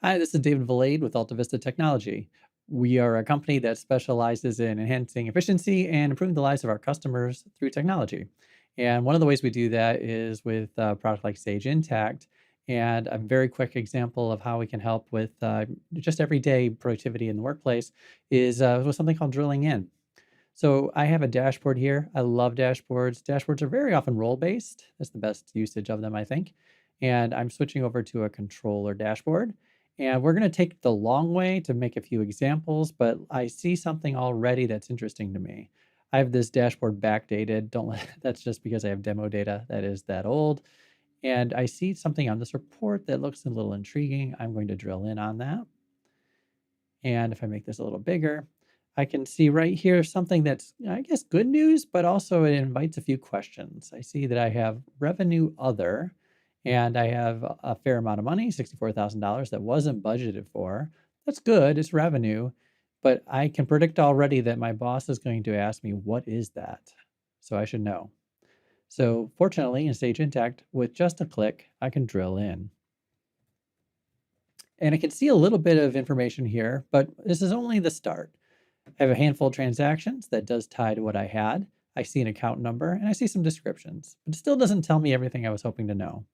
Hi, this is David Valade with AltaVista Technology. We are a company that specializes in enhancing efficiency and improving the lives of our customers through technology. And one of the ways we do that is with a product like Sage Intacct. And a very quick example of how we can help with just everyday productivity in the workplace is with something called drilling in. So I have a dashboard here. I love dashboards. Dashboards are very often role based. That's the best usage of them, I think. And I'm switching over to a controller dashboard. And we're going to take the long way to make a few examples, but I see something already that's interesting to me. I have this dashboard backdated. Don't let, that's just because I have demo data that is that old. And I see something on this report that looks a little intriguing. I'm going to drill in on that. And if I make this a little bigger, I can see right here something that's, I guess, good news, but also it invites a few questions. I see that I have revenue other, and I have a fair amount of money, $64,000 that wasn't budgeted for. That's good, it's revenue, but I can predict already that my boss is going to ask me, what is that? So I should know. So fortunately, in Sage Intacct, with just a click, I can drill in. And I can see a little bit of information here, but this is only the start. I have a handful of transactions that does tie to what I had. I see an account number and I see some descriptions, but it still doesn't tell me everything I was hoping to know.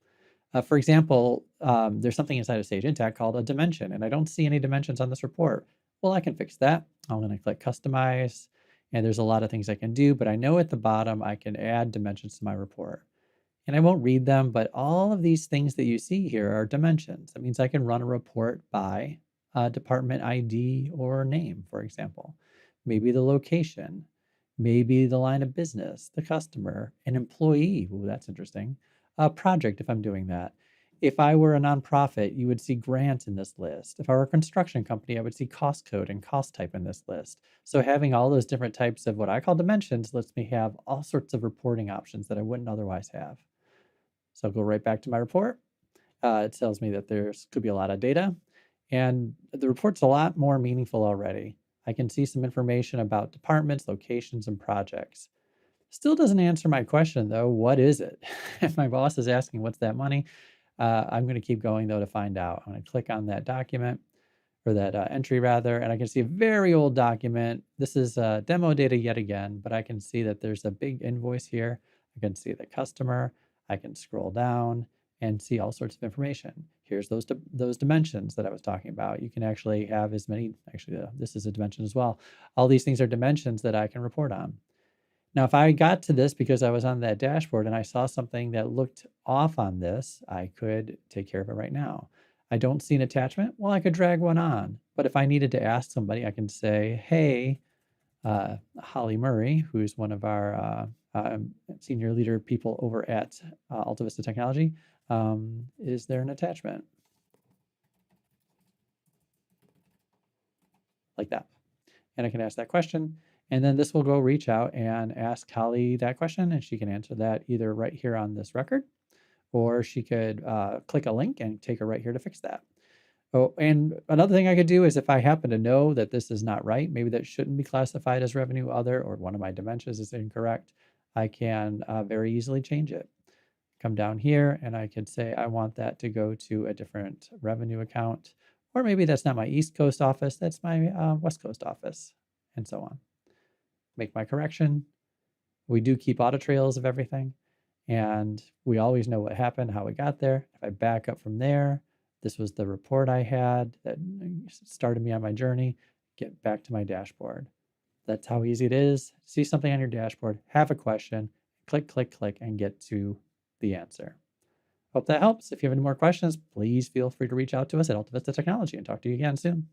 For example, there's something inside of Sage Intacct called a dimension, and I don't see any dimensions on this report. Well, I can fix that. I'm going to click customize, and there's a lot of things I can do, but I know at the bottom I can add dimensions to my report. And I won't read them, but all of these things that you see here are dimensions. That means I can run a report by department ID or name, for example. Maybe the location, maybe the line of business, the customer, an employee. Ooh, that's interesting. A project, if I'm doing that. If I were a nonprofit, you would see grants in this list. If I were a construction company, I would see cost code and cost type in this list. So having all those different types of what I call dimensions lets me have all sorts of reporting options that I wouldn't otherwise have. So I'll go right back to my report. It tells me that there's could be a lot of data, and the report's a lot more meaningful already. I can see some information about departments, locations, and projects. Still doesn't answer my question though. What is it? If my boss is asking, what's that money? I'm going to keep going though to find out. I'm going to click on that document or that entry rather, and I can see a very old document. This is demo data yet again, but I can see that there's a big invoice here. I can see the customer. I can scroll down and see all sorts of information. Here's those dimensions that I was talking about. You can actually have as many, actually, this is a dimension as well. All these things are dimensions that I can report on. Now, if I got to this because I was on that dashboard and I saw something that looked off on this, I could take care of it right now. I don't see an attachment. Well, I could drag one on. But if I needed to ask somebody, I can say, hey, Holly Murray, who's one of our senior leader people over at Alta Vista Technology, is there an attachment? Like that. And I can ask that question. And then this will go reach out and ask Holly that question, and she can answer that either right here on this record, or she could click a link and take her right here to fix that. Oh, and another thing I could do is if I happen to know that this is not right, maybe that shouldn't be classified as revenue other, or one of my dimensions is incorrect, I can very easily change it. Come down here and I could say I want that to go to a different revenue account, or maybe that's not my East Coast office, that's my West Coast office, and so on. Make my correction. We do keep audit trails of everything, and we always know what happened, how we got there. If I back up from there, this was the report I had that started me on my journey. Get back to my dashboard. That's how easy it is. See something on your dashboard, have a question, click, click, click, and get to the answer. Hope that helps. If you have any more questions, please feel free to reach out to us at Alta Vista Technology and talk to you again soon.